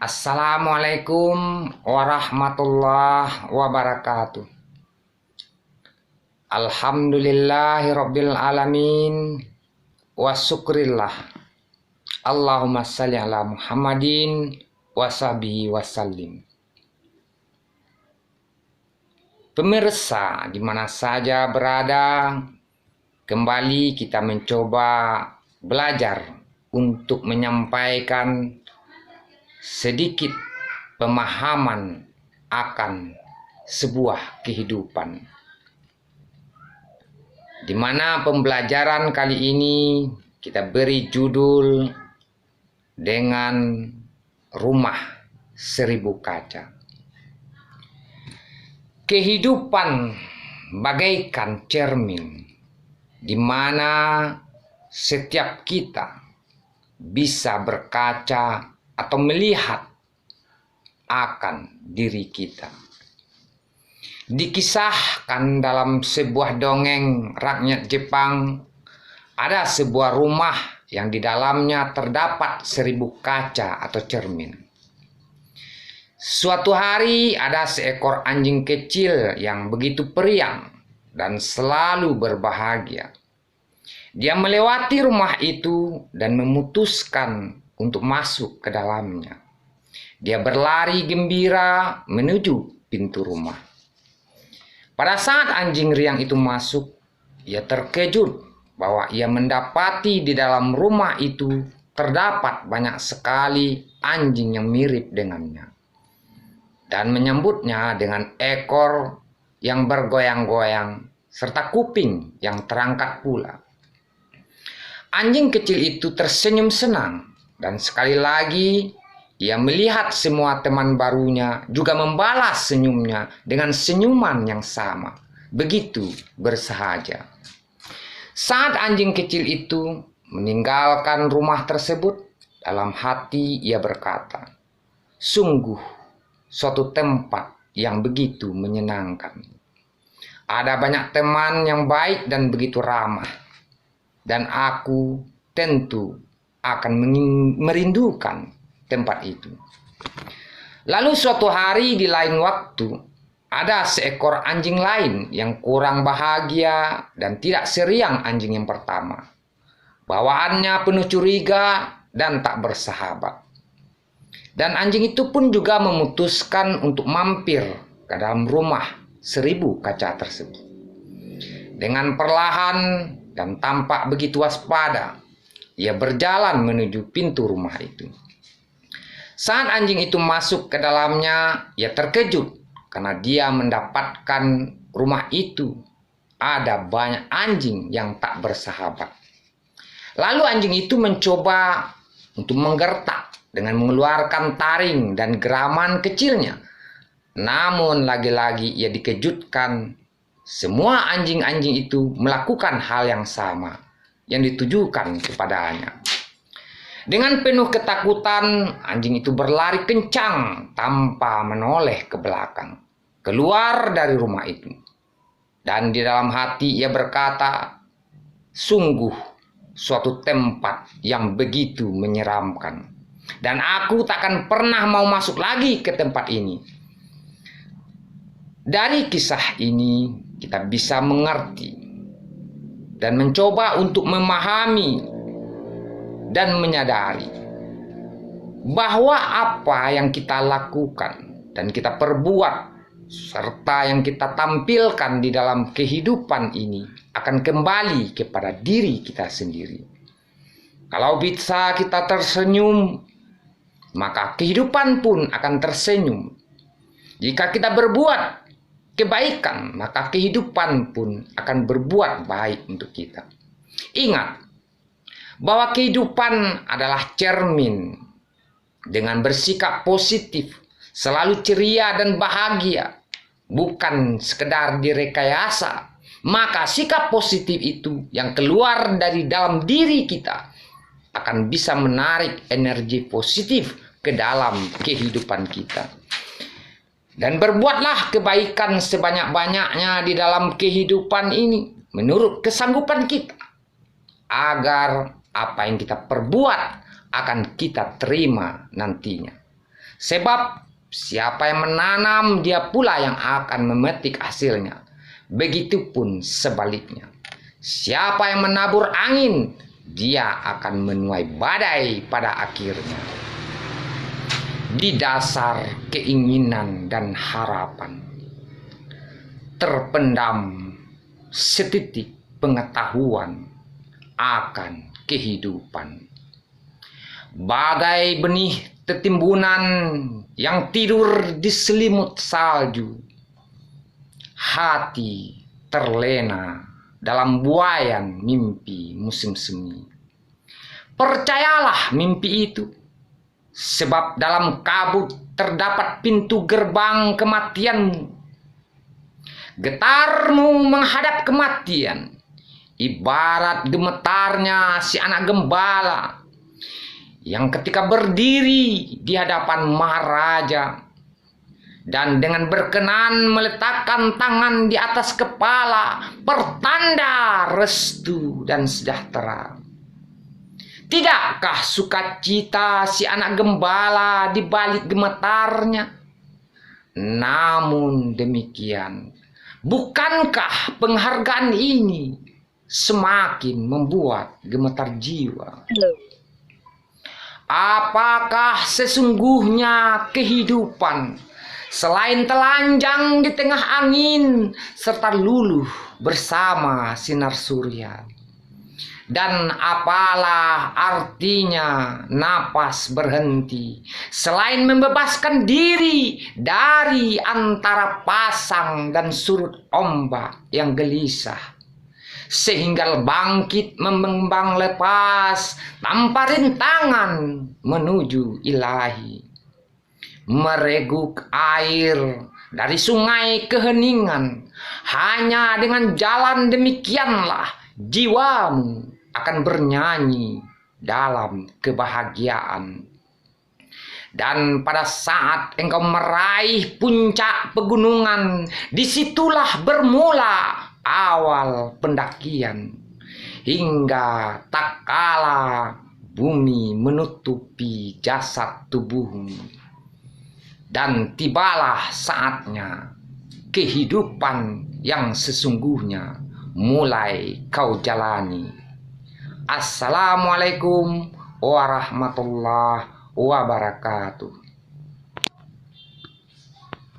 Assalamualaikum warahmatullahi wabarakatuh. Alhamdulillahirabbil alamin wa syukrillah. Allahumma shalli ala Muhammadin wa sahbihi wasallim. Pemirsa di mana saja berada, kembali kita mencoba belajar untuk menyampaikan sedikit pemahaman akan sebuah kehidupan, di mana pembelajaran kali ini kita beri judul dengan Rumah Seribu Kaca. Kehidupan bagaikan cermin, di mana setiap kita bisa berkaca atau melihat akan diri kita. Dikisahkan dalam sebuah dongeng rakyat Jepang, ada sebuah rumah yang di dalamnya terdapat 1000 kaca atau cermin. Suatu hari ada seekor anjing kecil yang begitu periang dan selalu berbahagia. Dia melewati rumah itu dan memutuskan untuk masuk ke dalamnya. Dia berlari gembira menuju pintu rumah. Pada saat anjing riang itu masuk, ia terkejut bahwa ia mendapati di dalam rumah itu terdapat banyak sekali anjing yang mirip dengannya, dan menyambutnya dengan ekor yang bergoyang-goyang serta kuping yang terangkat pula. Anjing kecil itu tersenyum senang, dan sekali lagi ia melihat semua teman barunya juga membalas senyumnya dengan senyuman yang sama, begitu bersahaja. Saat anjing kecil itu meninggalkan rumah tersebut, dalam hati ia berkata, "Sungguh suatu tempat yang begitu menyenangkan. Ada banyak teman yang baik dan begitu ramah, dan aku tentu akan merindukan tempat itu." Lalu suatu hari di lain waktu, ada seekor anjing lain yang kurang bahagia dan tidak seriang anjing yang pertama. Bawaannya penuh curiga dan tak bersahabat. Dan anjing itu pun juga memutuskan untuk mampir ke dalam rumah 1000 kaca tersebut. Dengan perlahan dan tampak begitu waspada, ia berjalan menuju pintu rumah itu. Saat anjing itu masuk ke dalamnya, ia terkejut karena dia mendapatkan rumah itu ada banyak anjing yang tak bersahabat. Lalu anjing itu mencoba untuk menggertak dengan mengeluarkan taring dan geraman kecilnya. Namun lagi-lagi ia dikejutkan, semua anjing-anjing itu melakukan hal yang sama yang ditujukan kepadanya. Dengan penuh ketakutan, anjing itu berlari kencang tanpa menoleh ke belakang, keluar dari rumah itu. Dan di dalam hati ia berkata, "Sungguh suatu tempat yang begitu menyeramkan, dan aku takkan pernah mau masuk lagi ke tempat ini." Dari kisah ini kita bisa mengerti dan mencoba untuk memahami dan menyadari bahwa apa yang kita lakukan dan kita perbuat serta yang kita tampilkan di dalam kehidupan ini akan kembali kepada diri kita sendiri. Kalau bisa kita tersenyum, maka kehidupan pun akan tersenyum. Jika kita berbuat kebaikan, maka kehidupan pun akan berbuat baik untuk kita. Ingat bahwa kehidupan adalah cermin. Dengan bersikap positif, selalu ceria dan bahagia, bukan sekedar direkayasa, maka sikap positif itu yang keluar dari dalam diri kita akan bisa menarik energi positif ke dalam kehidupan kita. Dan berbuatlah kebaikan sebanyak-banyaknya di dalam kehidupan ini menurut kesanggupan kita, agar apa yang kita perbuat akan kita terima nantinya. Sebab siapa yang menanam, dia pula yang akan memetik hasilnya. Begitupun sebaliknya. Siapa yang menabur angin, dia akan menuai badai pada akhirnya. Di dasar keinginan dan harapan terpendam setitik pengetahuan akan kehidupan. Bagai benih tetimbunan yang tidur di selimut salju, hati terlena dalam buayan mimpi musim semi. Percayalah mimpi itu, sebab dalam kabut terdapat pintu gerbang kematianmu. Getarmu menghadap kematian, ibarat gemetarnya si anak gembala yang ketika berdiri di hadapan maharaja dan dengan berkenan meletakkan tangan di atas kepala, pertanda restu dan sejahtera. Tidakkah sukacita si anak gembala di balik gemetarnya? Namun demikian, bukankah penghargaan ini semakin membuat gemetar jiwa? Apakah sesungguhnya kehidupan selain telanjang di tengah angin serta luluh bersama sinar surya? Dan apalah artinya napas berhenti selain membebaskan diri dari antara pasang dan surut ombak yang gelisah, sehingga bangkit membembang lepas tanpa rintangan menuju ilahi. Mereguk air dari sungai keheningan, hanya dengan jalan demikianlah jiwamu akan bernyanyi dalam kebahagiaan. Dan pada saat engkau meraih puncak pegunungan, disitulah bermula awal pendakian, hingga tak kala bumi menutupi jasad tubuhmu. Dan tibalah saatnya kehidupan yang sesungguhnya mulai kau jalani. Assalamualaikum warahmatullahi wabarakatuh.